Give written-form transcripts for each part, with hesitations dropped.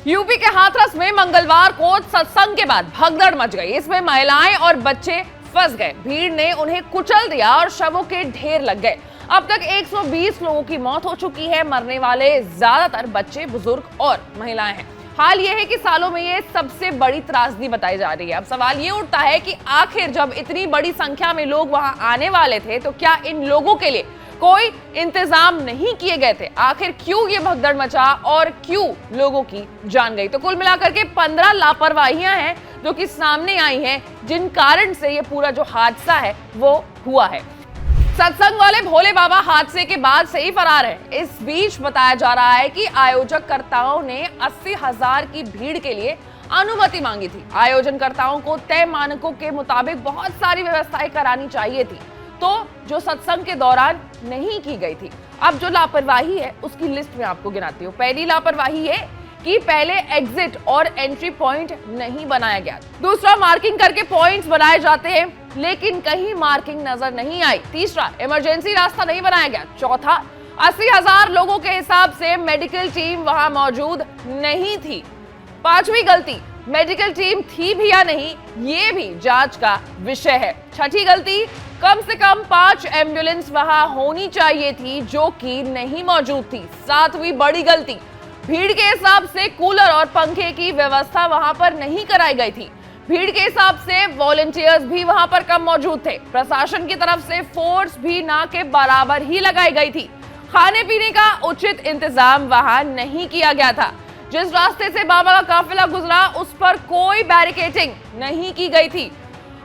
UP के हाथरस में मंगलवार को सत्संग के बाद भगदड़ मच गई। इसमें महिलाएं और बच्चे फंस गए। भीड़ ने उन्हें कुचल दिया और शवों के ढेर लग गए। अब तक 120 लोगों की मौत हो चुकी है। मरने वाले ज्यादातर बच्चे, बुजुर्ग और महिलाएं हैं। हाल यह है कि सालों में ये सबसे बड़ी त्रासदी बताई जा रही है। अब सवाल ये उठता है कि आखिर जब इतनी बड़ी संख्या में लोग वहां आने वाले थे तो क्या इन लोगों के लिए कोई इंतजाम नहीं किए गए थे? आखिर क्यों ये भगदड़ मचा और क्यों लोगों की जान गई? तो कुल मिलाकर के 15 लापरवाहियां हैं जो कि सामने आई हैं, जिन कारण से ये पूरा जो हादसा है वो हुआ है। सत्संग वाले भोले बाबा हादसे के बाद से ही फरार है। इस बीच बताया जा रहा है कि आयोजककर्ताओं ने 80,000 की भीड़ के लिए अनुमति मांगी थी। आयोजनकर्ताओं को तय मानकों के मुताबिक बहुत सारी व्यवस्थाएं करानी चाहिए थी, तो जो सत्संग के दौरान नहीं की गई थी। अब जो लापरवाही है उसकी लिस्ट में आपको गिनाती हूँ। पहली लापरवाही है कि पहले एग्जिट और एंट्री पॉइंट नहीं बनाया गया। दूसरा, मार्किंग करके पॉइंट्स बनाए जाते हैं लेकिन कहीं मार्किंग नजर नहीं आई। तीसरा, इमरजेंसी रास्ता नहीं बनाया गया। चौथा, 80,000 लोगों के हिसाब से मेडिकल टीम वहां मौजूद नहीं थी। पांचवी गलती, मेडिकल टीम थी भी या नहीं ये भी जांच का विषय है। छठी गलती, कम से कम 5 एम्बुलेंस वहां होनी चाहिए थी जो कि नहीं मौजूद थी। सातवीं बड़ी गलती, भीड़ के हिसाब से कूलर और पंखे की व्यवस्था वहां पर नहीं कराई गई थी। भीड़ के हिसाब से वॉलंटियर्स भी वहां पर कम मौजूद थे। प्रशासन की तरफ से फोर्स भी ना के बराबर ही लगाई गई थी। खाने पीने का उचित इंतजाम वहां नहीं किया गया था। जिस रास्ते से बाबा का काफिला गुजरा उस पर कोई बैरिकेडिंग नहीं की गई थी।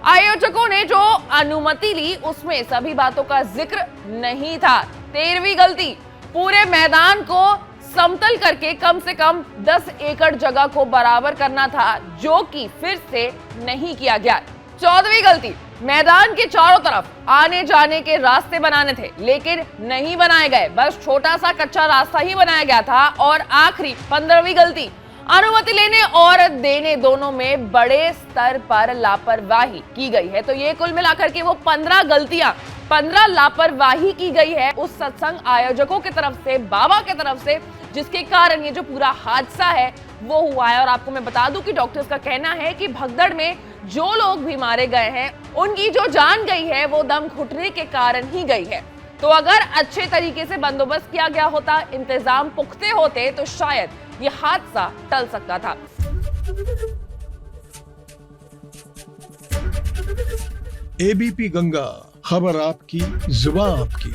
आयोजकों ने जो अनुमति ली उसमें सभी बातों का जिक्र नहीं था। 13वीं गलती, पूरे मैदान को समतल करके कम से कम 10 एकड़ जगह को बराबर करना था जो कि फिर से नहीं किया गया। 14वीं गलती, मैदान के चारों तरफ आने जाने के रास्ते बनाने थे लेकिन नहीं बनाए गए, बस छोटा सा कच्चा रास्ता ही बनाया गया था। और आखिरी 15वीं गलती, अनुमति लेने और देने दोनों में बड़े स्तर पर लापरवाही की गई है। तो ये कुल मिलाकर के वो 15 गलतियां, 15 लापरवाही की गई है उस सत्संग आयोजकों की तरफ से, बाबा की तरफ से, जिसके कारण ये जो पूरा हादसा है वो हुआ है। और आपको मैं बता दूं कि डॉक्टर्स का कहना है कि भगदड़ में जो लोग भी मारे गए हैं उनकी जो जान गई है वो दम घुटने के कारण ही गई है। तो अगर अच्छे तरीके से बंदोबस्त किया गया होता, इंतजाम पुख्ते होते तो शायद ये हादसा टल सकता था। एबीपी गंगा, खबर आपकी, जुबान आपकी।